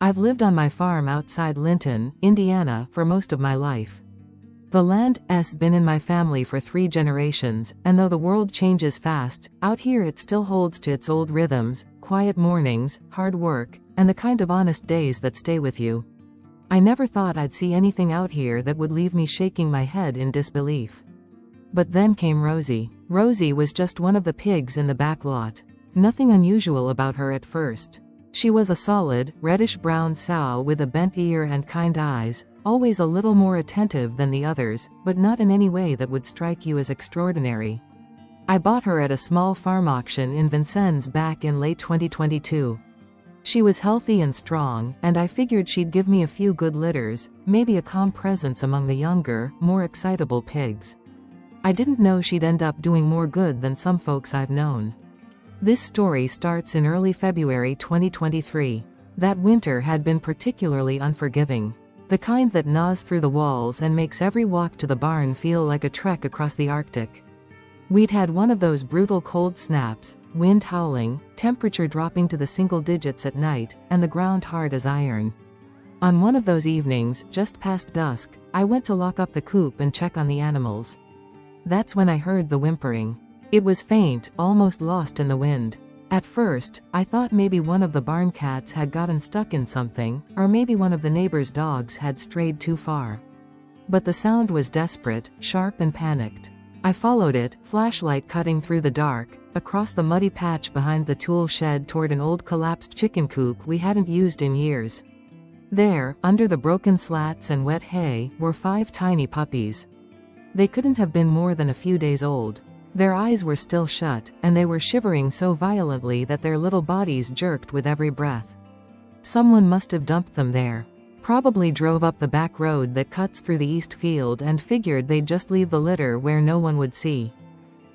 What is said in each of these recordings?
I've lived on my farm outside Linton, Indiana, for most of my life. The land's been in my family for 3 generations, and though the world changes fast, out here it still holds to its old rhythms, quiet mornings, hard work, and the kind of honest days that stay with you. I never thought I'd see anything out here that would leave me shaking my head in disbelief. But then came Rosie. Rosie was just one of the pigs in the back lot. Nothing unusual about her at first. She was a solid, reddish-brown sow with a bent ear and kind eyes, always a little more attentive than the others, but not in any way that would strike you as extraordinary. I bought her at a small farm auction in Vincennes back in late 2022. She was healthy and strong, and I figured she'd give me a few good litters, maybe a calm presence among the younger, more excitable pigs. I didn't know she'd end up doing more good than some folks I've known. This story starts in early February 2023. That winter had been particularly unforgiving. The kind that gnaws through the walls and makes every walk to the barn feel like a trek across the Arctic. We'd had one of those brutal cold snaps, wind howling, temperature dropping to the single digits at night, and the ground hard as iron. On one of those evenings, just past dusk, I went to lock up the coop and check on the animals. That's when I heard the whimpering. It was faint, almost lost in the wind. At first, I thought maybe one of the barn cats had gotten stuck in something, or maybe one of the neighbor's dogs had strayed too far. But the sound was desperate, sharp and panicked. I followed it, flashlight cutting through the dark, across the muddy patch behind the tool shed toward an old collapsed chicken coop we hadn't used in years. There, under the broken slats and wet hay, were 5 tiny puppies. They couldn't have been more than a few days old. Their eyes were still shut, and they were shivering so violently that their little bodies jerked with every breath. Someone must have dumped them there. Probably drove up the back road that cuts through the east field and figured they'd just leave the litter where no one would see.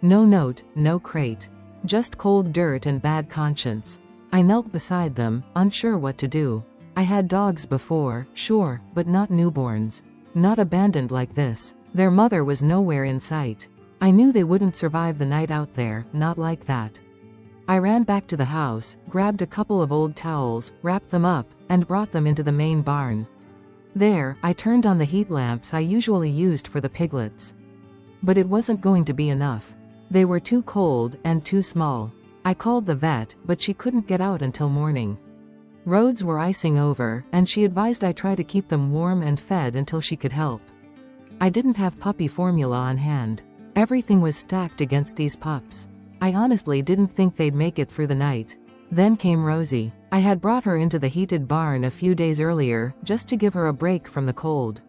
No note, no crate. Just cold dirt and bad conscience. I knelt beside them, unsure what to do. I had dogs before, sure, but not newborns. Not abandoned like this. Their mother was nowhere in sight. I knew they wouldn't survive the night out there, not like that. I ran back to the house, grabbed a couple of old towels, wrapped them up, and brought them into the main barn. There, I turned on the heat lamps I usually used for the piglets. But it wasn't going to be enough. They were too cold and too small. I called the vet, but she couldn't get out until morning. Roads were icing over, and she advised I try to keep them warm and fed until she could help. I didn't have puppy formula on hand. Everything was stacked against these pups. I honestly didn't think they'd make it through the night. Then came Rosie. I had brought her into the heated barn a few days earlier, just to give her a break from the cold.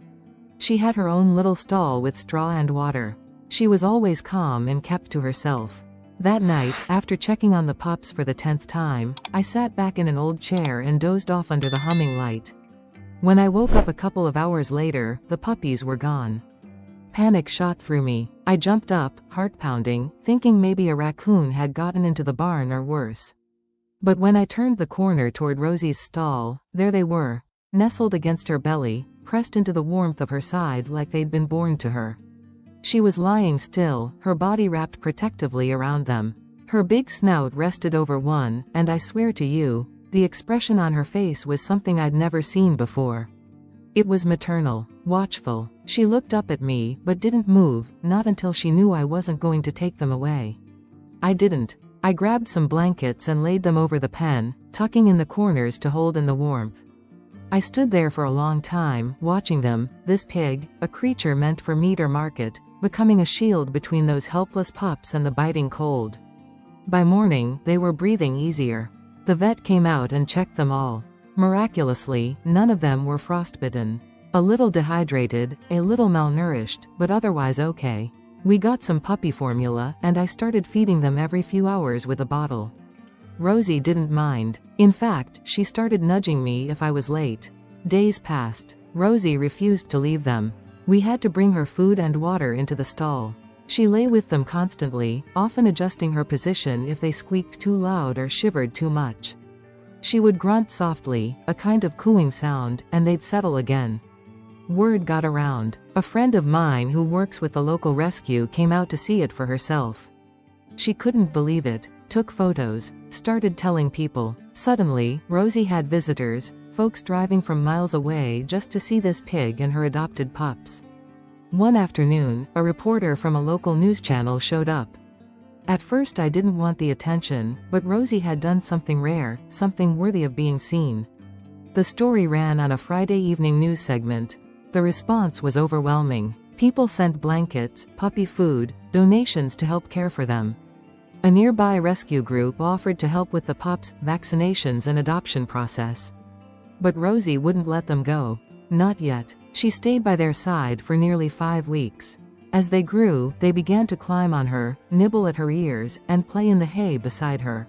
She had her own little stall with straw and water. She was always calm and kept to herself. That night, after checking on the pups for the 10th time, I sat back in an old chair and dozed off under the humming light. When I woke up a couple of hours later, the puppies were gone. Panic shot through me. I jumped up, heart pounding, thinking maybe a raccoon had gotten into the barn or worse. But when I turned the corner toward Rosie's stall, there they were, nestled against her belly, pressed into the warmth of her side like they'd been born to her. She was lying still, her body wrapped protectively around them. Her big snout rested over one, and I swear to you, the expression on her face was something I'd never seen before. It was maternal, watchful. She looked up at me, but didn't move, not until she knew I wasn't going to take them away. I didn't. I grabbed some blankets and laid them over the pen, tucking in the corners to hold in the warmth. I stood there for a long time, watching them, this pig, a creature meant for meat or market, becoming a shield between those helpless pups and the biting cold. By morning, they were breathing easier. The vet came out and checked them all. Miraculously, none of them were frostbitten. A little dehydrated, a little malnourished, but otherwise okay. We got some puppy formula, and I started feeding them every few hours with a bottle. Rosie didn't mind. In fact, she started nudging me if I was late. Days passed. Rosie refused to leave them. We had to bring her food and water into the stall. She lay with them constantly, often adjusting her position if they squeaked too loud or shivered too much. She would grunt softly, a kind of cooing sound, and they'd settle again. Word got around. A friend of mine who works with the local rescue came out to see it for herself. She couldn't believe it, took photos, started telling people. Suddenly, Rosie had visitors, folks driving from miles away just to see this pig and her adopted pups. One afternoon, a reporter from a local news channel showed up. At first I didn't want the attention, but Rosie had done something rare, something worthy of being seen. The story ran on a Friday evening news segment. The response was overwhelming. People sent blankets, puppy food, donations to help care for them. A nearby rescue group offered to help with the pups' vaccinations and adoption process. But Rosie wouldn't let them go. Not yet. She stayed by their side for nearly 5 weeks. As they grew, they began to climb on her, nibble at her ears, and play in the hay beside her.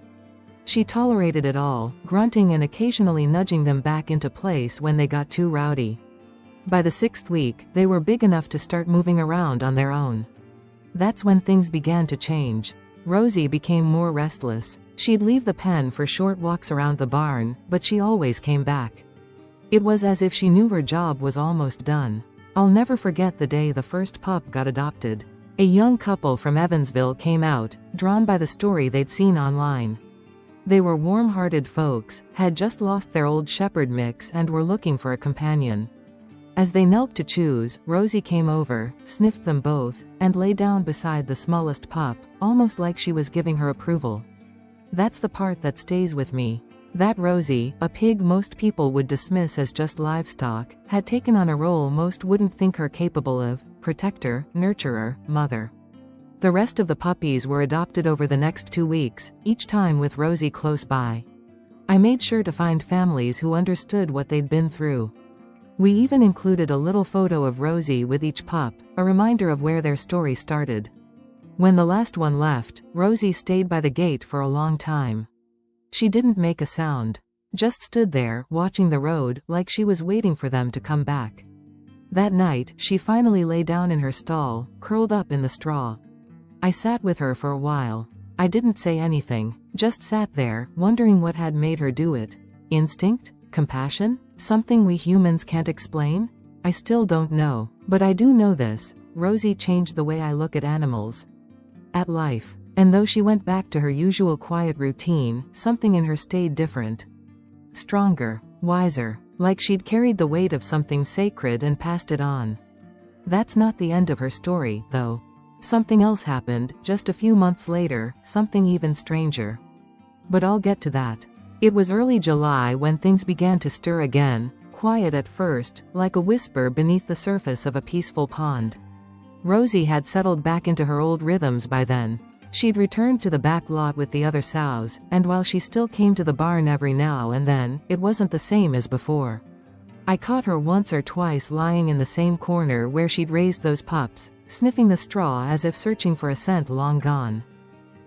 She tolerated it all, grunting and occasionally nudging them back into place when they got too rowdy. By the 6th week, they were big enough to start moving around on their own. That's when things began to change. Rosie became more restless. She'd leave the pen for short walks around the barn, but she always came back. It was as if she knew her job was almost done. I'll never forget the day the first pup got adopted. A young couple from Evansville came out, drawn by the story they'd seen online. They were warm-hearted folks, had just lost their old shepherd mix and were looking for a companion. As they knelt to choose, Rosie came over, sniffed them both, and lay down beside the smallest pup, almost like she was giving her approval. That's the part that stays with me. That Rosie, a pig most people would dismiss as just livestock, had taken on a role most wouldn't think her capable of: protector, nurturer, mother. The rest of the puppies were adopted over the next 2 weeks, each time with Rosie close by. I made sure to find families who understood what they'd been through. We even included a little photo of Rosie with each pup, a reminder of where their story started. When the last one left, Rosie stayed by the gate for a long time. She didn't make a sound. Just stood there, watching the road, like she was waiting for them to come back. That night, she finally lay down in her stall, curled up in the straw. I sat with her for a while. I didn't say anything, just sat there, wondering what had made her do it. Instinct? Compassion? Something we humans can't explain? I still don't know. But I do know this: Rosie changed the way I look at animals. At life. And though she went back to her usual quiet routine, something in her stayed different. Stronger. Wiser. Like she'd carried the weight of something sacred and passed it on. That's not the end of her story, though. Something else happened, just a few months later, something even stranger. But I'll get to that. It was early July when things began to stir again, quiet at first, like a whisper beneath the surface of a peaceful pond. Rosie had settled back into her old rhythms by then. She'd returned to the back lot with the other sows, and while she still came to the barn every now and then, it wasn't the same as before. I caught her once or twice lying in the same corner where she'd raised those pups, sniffing the straw as if searching for a scent long gone.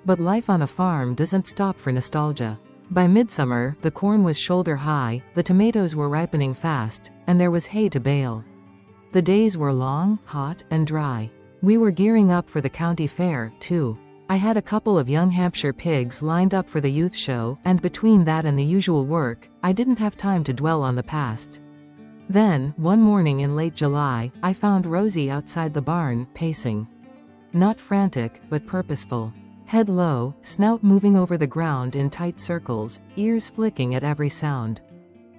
But life on a farm doesn't stop for nostalgia. By midsummer, the corn was shoulder high, the tomatoes were ripening fast, and there was hay to bale. The days were long, hot, and dry. We were gearing up for the county fair, too. I had a couple of young Hampshire pigs lined up for the youth show, and between that and the usual work, I didn't have time to dwell on the past. Then, one morning in late July, I found Rosie outside the barn, pacing. Not frantic, but purposeful. Head low, snout moving over the ground in tight circles, ears flicking at every sound.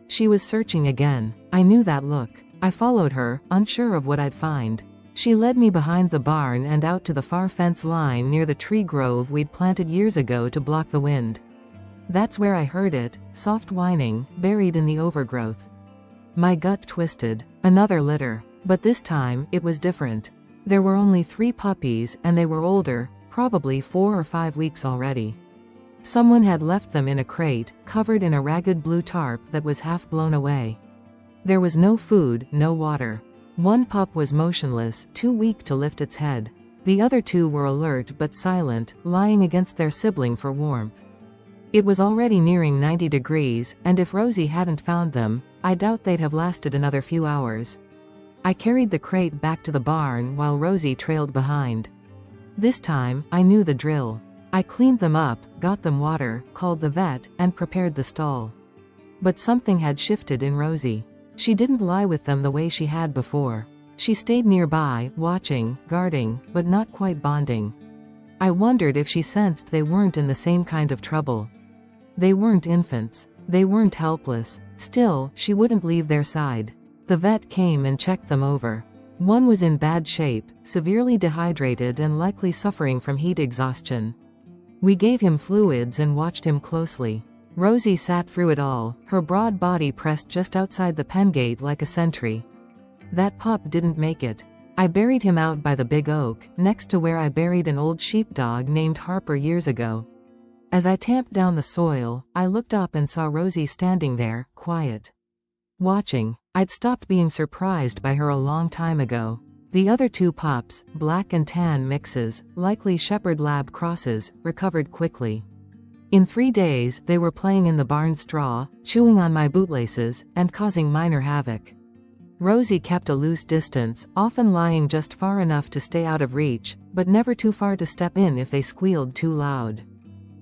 She was searching again. I knew that look. I followed her, unsure of what I'd find. She led me behind the barn and out to the far fence line near the tree grove we'd planted years ago to block the wind. That's where I heard it, soft whining, buried in the overgrowth. My gut twisted. Another litter. But this time, it was different. There were only 3 puppies, and they were older, probably 4 or 5 weeks already. Someone had left them in a crate, covered in a ragged blue tarp that was half blown away. There was no food, no water. One pup was motionless, too weak to lift its head. The other 2 were alert but silent, lying against their sibling for warmth. It was already nearing 90 degrees, and if Rosie hadn't found them, I doubt they'd have lasted another few hours. I carried the crate back to the barn while Rosie trailed behind. This time, I knew the drill. I cleaned them up, got them water, called the vet, and prepared the stall. But something had shifted in Rosie. She didn't lie with them the way she had before. She stayed nearby, watching, guarding, but not quite bonding. I wondered if she sensed they weren't in the same kind of trouble. They weren't infants. They weren't helpless. Still, she wouldn't leave their side. The vet came and checked them over. One was in bad shape, severely dehydrated and likely suffering from heat exhaustion. We gave him fluids and watched him closely. Rosie sat through it all, her broad body pressed just outside the pen gate like a sentry. That pup didn't make it. I buried him out by the big oak, next to where I buried an old sheepdog named Harper years ago. As I tamped down the soil, I looked up and saw Rosie standing there, quiet. Watching. I'd stopped being surprised by her a long time ago. The other two pups, black and tan mixes, likely Shepherd Lab crosses, recovered quickly. In 3 days, they were playing in the barn straw, chewing on my bootlaces, and causing minor havoc. Rosie kept a loose distance, often lying just far enough to stay out of reach, but never too far to step in if they squealed too loud.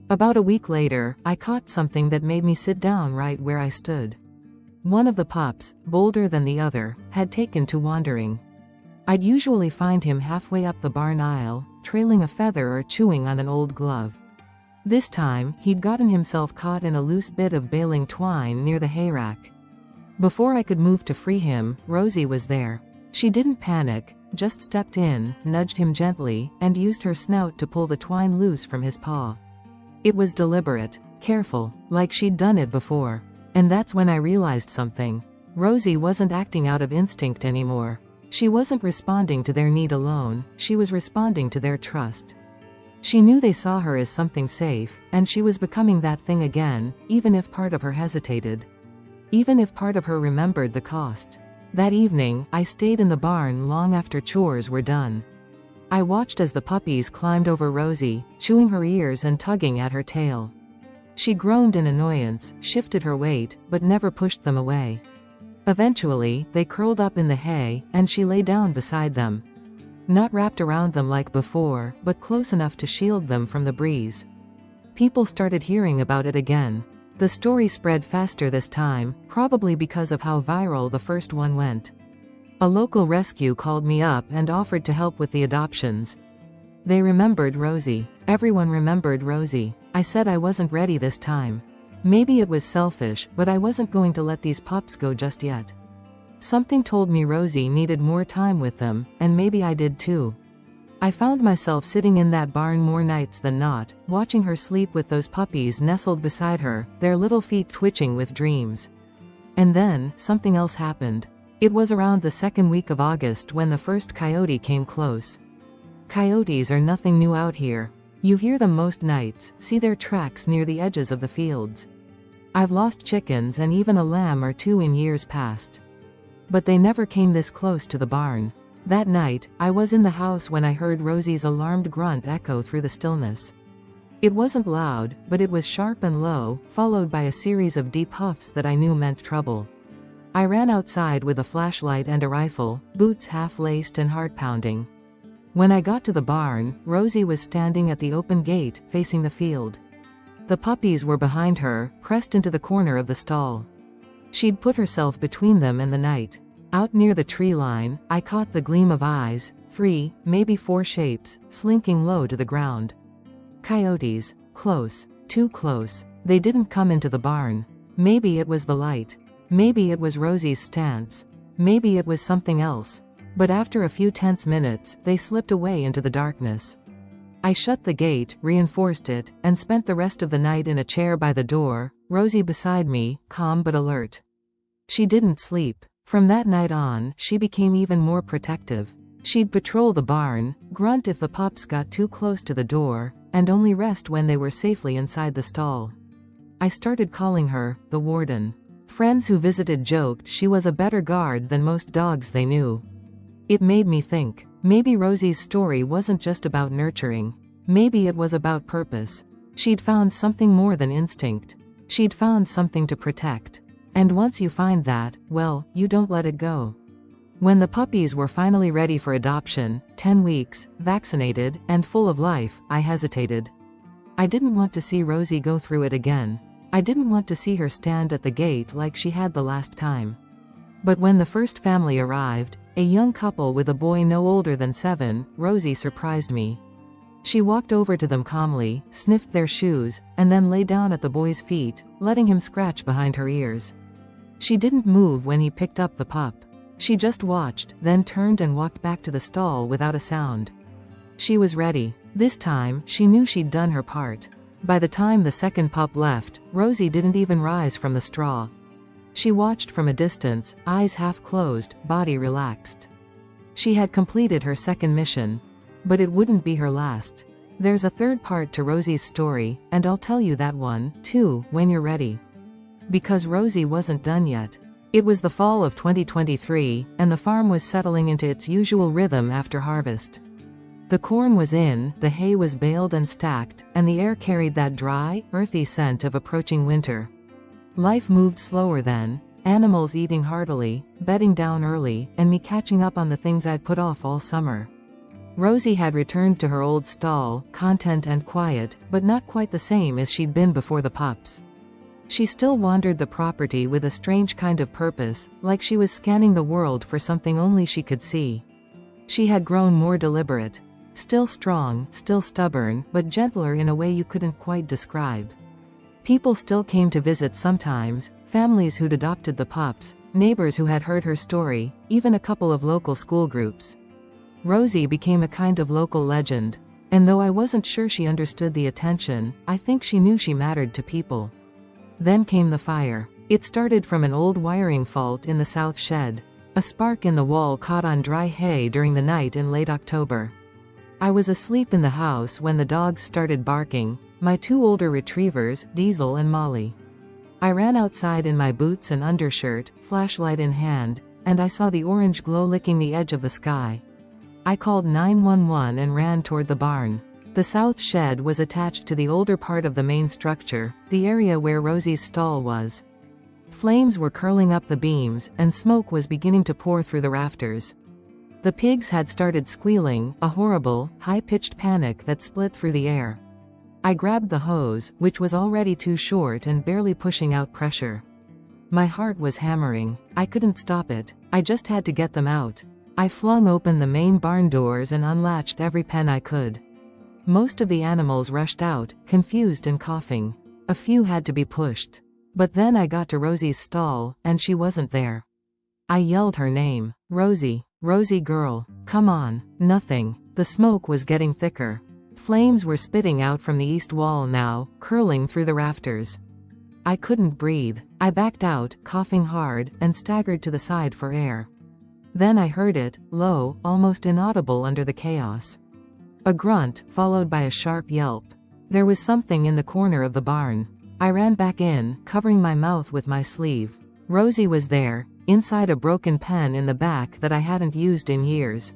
About a week later, I caught something that made me sit down right where I stood. One of the pups, bolder than the other, had taken to wandering. I'd usually find him halfway up the barn aisle, trailing a feather or chewing on an old glove. This time, he'd gotten himself caught in a loose bit of baling twine near the hay rack. Before I could move to free him, Rosie was there. She didn't panic, just stepped in, nudged him gently, and used her snout to pull the twine loose from his paw. It was deliberate, careful, like she'd done it before. And that's when I realized something. Rosie wasn't acting out of instinct anymore. She wasn't responding to their need alone, she was responding to their trust. She knew they saw her as something safe, and she was becoming that thing again, even if part of her hesitated. Even if part of her remembered the cost. That evening, I stayed in the barn long after chores were done. I watched as the puppies climbed over Rosie, chewing her ears and tugging at her tail. She groaned in annoyance, shifted her weight, but never pushed them away. Eventually, they curled up in the hay, and she lay down beside them. Not wrapped around them like before, but close enough to shield them from the breeze. People started hearing about it again. The story spread faster this time, probably because of how viral the first one went. A local rescue called me up and offered to help with the adoptions. They remembered Rosie. Everyone remembered Rosie. I said I wasn't ready this time. Maybe it was selfish, but I wasn't going to let these pups go just yet. Something told me Rosie needed more time with them, and maybe I did too. I found myself sitting in that barn more nights than not, watching her sleep with those puppies nestled beside her, their little feet twitching with dreams. And then, something else happened. It was around the second week of August when the first coyote came close. Coyotes are nothing new out here. You hear them most nights, see their tracks near the edges of the fields. I've lost chickens and even a lamb or two in years past. But they never came this close to the barn. That night, I was in the house when I heard Rosie's alarmed grunt echo through the stillness. It wasn't loud, but it was sharp and low, followed by a series of deep huffs that I knew meant trouble. I ran outside with a flashlight and a rifle, boots half-laced and heart-pounding. When I got to the barn, Rosie was standing at the open gate, facing the field. The puppies were behind her, pressed into the corner of the stall. She'd put herself between them and the night. Out near the tree line, I caught the gleam of eyes, 3, maybe 4 shapes, slinking low to the ground. Coyotes. Close. Too close. They didn't come into the barn. Maybe it was the light. Maybe it was Rosie's stance. Maybe it was something else. But after a few tense minutes, they slipped away into the darkness. I shut the gate, reinforced it, and spent the rest of the night in a chair by the door, Rosie beside me, calm but alert. She didn't sleep. From that night on, she became even more protective. She'd patrol the barn, grunt if the pups got too close to the door, and only rest when they were safely inside the stall. I started calling her, the warden. Friends who visited joked she was a better guard than most dogs they knew. It made me think. Maybe Rosie's story wasn't just about nurturing. Maybe it was about purpose. She'd found something more than instinct. She'd found something to protect. And once you find that, well, you don't let it go. When the puppies were finally ready for adoption, 10 weeks, vaccinated, and full of life, I hesitated. I didn't want to see Rosie go through it again. I didn't want to see her stand at the gate like she had the last time. But when the first family arrived, a young couple with a boy no older than 7, Rosie surprised me. She walked over to them calmly, sniffed their shoes, and then lay down at the boy's feet, letting him scratch behind her ears. She didn't move when he picked up the pup. She just watched, then turned and walked back to the stall without a sound. She was ready. This time, she knew she'd done her part. By the time the second pup left, Rosie didn't even rise from the straw. She watched from a distance, eyes half closed, body relaxed. She had completed her second mission. But it wouldn't be her last. There's a third part to Rosie's story, and I'll tell you that one, too, when you're ready. Because Rosie wasn't done yet. It was the fall of 2023, and the farm was settling into its usual rhythm after harvest. The corn was in, the hay was baled and stacked, and the air carried that dry, earthy scent of approaching winter. Life moved slower then, animals eating heartily, bedding down early, and me catching up on the things I'd put off all summer. Rosie had returned to her old stall, content and quiet, but not quite the same as she'd been before the pups. She still wandered the property with a strange kind of purpose, like she was scanning the world for something only she could see. She had grown more deliberate. Still strong, still stubborn, but gentler in a way you couldn't quite describe. People still came to visit sometimes, families who'd adopted the pups, neighbors who had heard her story, even a couple of local school groups. Rosie became a kind of local legend, and though I wasn't sure she understood the attention, I think she knew she mattered to people. Then came the fire. It started from an old wiring fault in the south shed. A spark in the wall caught on dry hay during the night in late October. I was asleep in the house when the dogs started barking, my two older retrievers, Diesel and Molly. I ran outside in my boots and undershirt, flashlight in hand, and I saw the orange glow licking the edge of the sky. I called 911 and ran toward the barn. The south shed was attached to the older part of the main structure, the area where Rosie's stall was. Flames were curling up the beams, and smoke was beginning to pour through the rafters. The pigs had started squealing, a horrible, high-pitched panic that split through the air. I grabbed the hose, which was already too short and barely pushing out pressure. My heart was hammering. I couldn't stop it. I just had to get them out. I flung open the main barn doors and unlatched every pen I could. Most of the animals rushed out, confused and coughing. A few had to be pushed. But then I got to Rosie's stall, and she wasn't there. I yelled her name. Rosie. Rosie girl. Come on. Nothing. The smoke was getting thicker. Flames were spitting out from the east wall now, curling through the rafters. I couldn't breathe. I backed out, coughing hard, and staggered to the side for air. Then I heard it, low, almost inaudible under the chaos. A grunt, followed by a sharp yelp. There was something in the corner of the barn. I ran back in, covering my mouth with my sleeve. Rosie was there, inside a broken pen in the back that I hadn't used in years.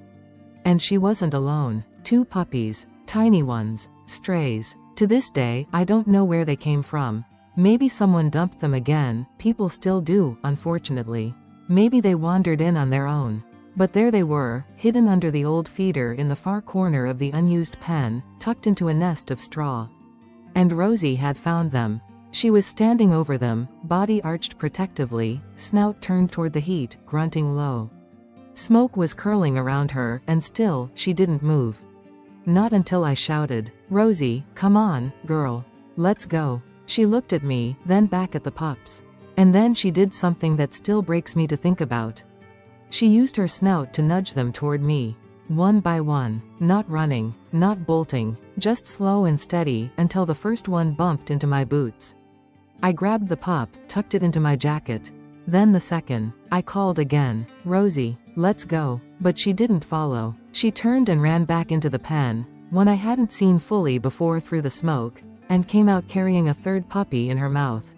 And she wasn't alone. 2 puppies. Tiny ones. Strays. To this day, I don't know where they came from. Maybe someone dumped them again, people still do, unfortunately. Maybe they wandered in on their own. But there they were, hidden under the old feeder in the far corner of the unused pen, tucked into a nest of straw. And Rosie had found them. She was standing over them, body arched protectively, snout turned toward the heat, grunting low. Smoke was curling around her, and still, she didn't move. Not until I shouted, "Rosie, come on, girl. Let's go." She looked at me, then back at the pups. And then she did something that still breaks me to think about. She used her snout to nudge them toward me. One by one. Not running, not bolting, just slow and steady, until the first one bumped into my boots. I grabbed the pup, tucked it into my jacket. Then the second. I called again, "Rosie, let's go." But she didn't follow. She turned and ran back into the pen, one I hadn't seen fully before through the smoke, and came out carrying a third puppy in her mouth.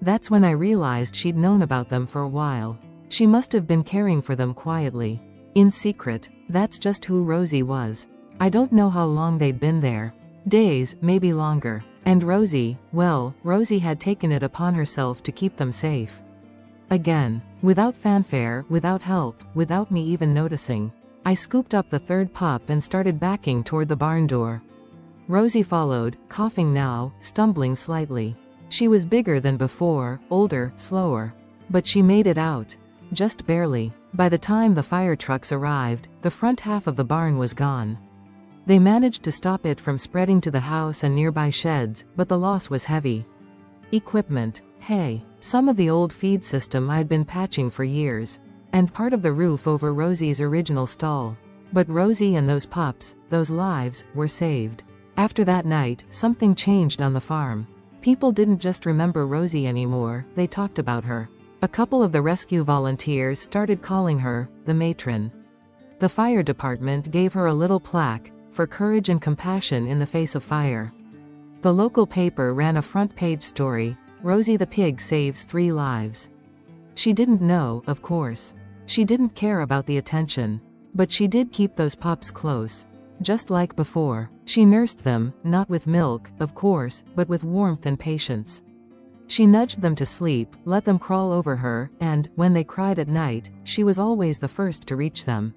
That's when I realized she'd known about them for a while. She must have been caring for them quietly. In secret. That's just who Rosie was. I don't know how long they'd been there. Days, maybe longer. And Rosie, well, Rosie had taken it upon herself to keep them safe. Again. Without fanfare, without help, without me even noticing. I scooped up the third pup and started backing toward the barn door. Rosie followed, coughing now, stumbling slightly. She was bigger than before, older, slower. But she made it out. Just barely. By the time the fire trucks arrived, the front half of the barn was gone. They managed to stop it from spreading to the house and nearby sheds, but the loss was heavy. Equipment. Hay, some of the old feed system I'd been patching for years, and part of the roof over Rosie's original stall. But Rosie and those pups, those lives, were saved. After that night, something changed on the farm. People didn't just remember Rosie anymore, they talked about her. A couple of the rescue volunteers started calling her the matron. The fire department gave her a little plaque for courage and compassion in the face of fire. The local paper ran a front-page story, "Rosie the pig saves 3 lives." She didn't know, of course. She didn't care about the attention. But she did keep those pups close. Just like before, she nursed them, not with milk, of course, but with warmth and patience. She nudged them to sleep, let them crawl over her, and, when they cried at night, she was always the first to reach them.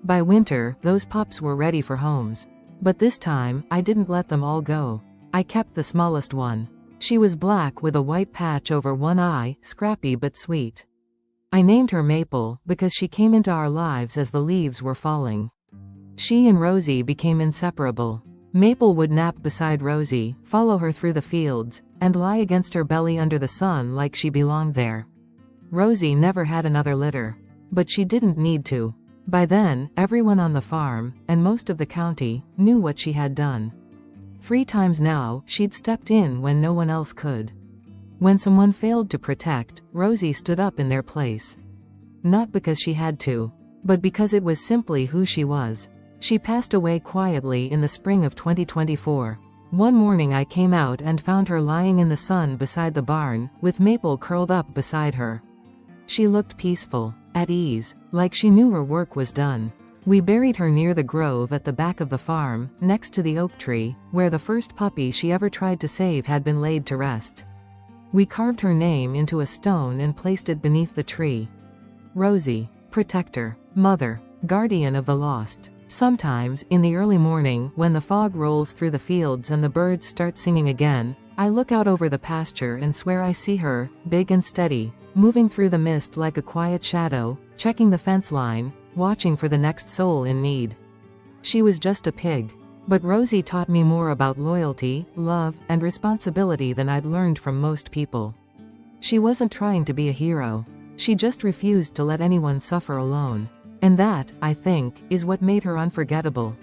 By winter, those pups were ready for homes. But this time, I didn't let them all go. I kept the smallest one. She was black with a white patch over one eye, scrappy but sweet. I named her Maple because she came into our lives as the leaves were falling. She and Rosie became inseparable. Maple would nap beside Rosie, follow her through the fields, and lie against her belly under the sun like she belonged there. Rosie never had another litter. But she didn't need to. By then, everyone on the farm, and most of the county, knew what she had done. 3 times now, she'd stepped in when no one else could. When someone failed to protect, Rosie stood up in their place. Not because she had to, but because it was simply who she was. She passed away quietly in the spring of 2024. One morning I came out and found her lying in the sun beside the barn, with Maple curled up beside her. She looked peaceful, at ease, like she knew her work was done. We buried her near the grove at the back of the farm, next to the oak tree, where the first puppy she ever tried to save had been laid to rest. We carved her name into a stone and placed it beneath the tree. Rosie, protector, mother, guardian of the lost. Sometimes, in the early morning, when the fog rolls through the fields and the birds start singing again, I look out over the pasture and swear I see her, big and steady, moving through the mist like a quiet shadow, checking the fence line, watching for the next soul in need. She was just a pig. But Rosie taught me more about loyalty, love, and responsibility than I'd learned from most people. She wasn't trying to be a hero. She just refused to let anyone suffer alone. And that, I think, is what made her unforgettable.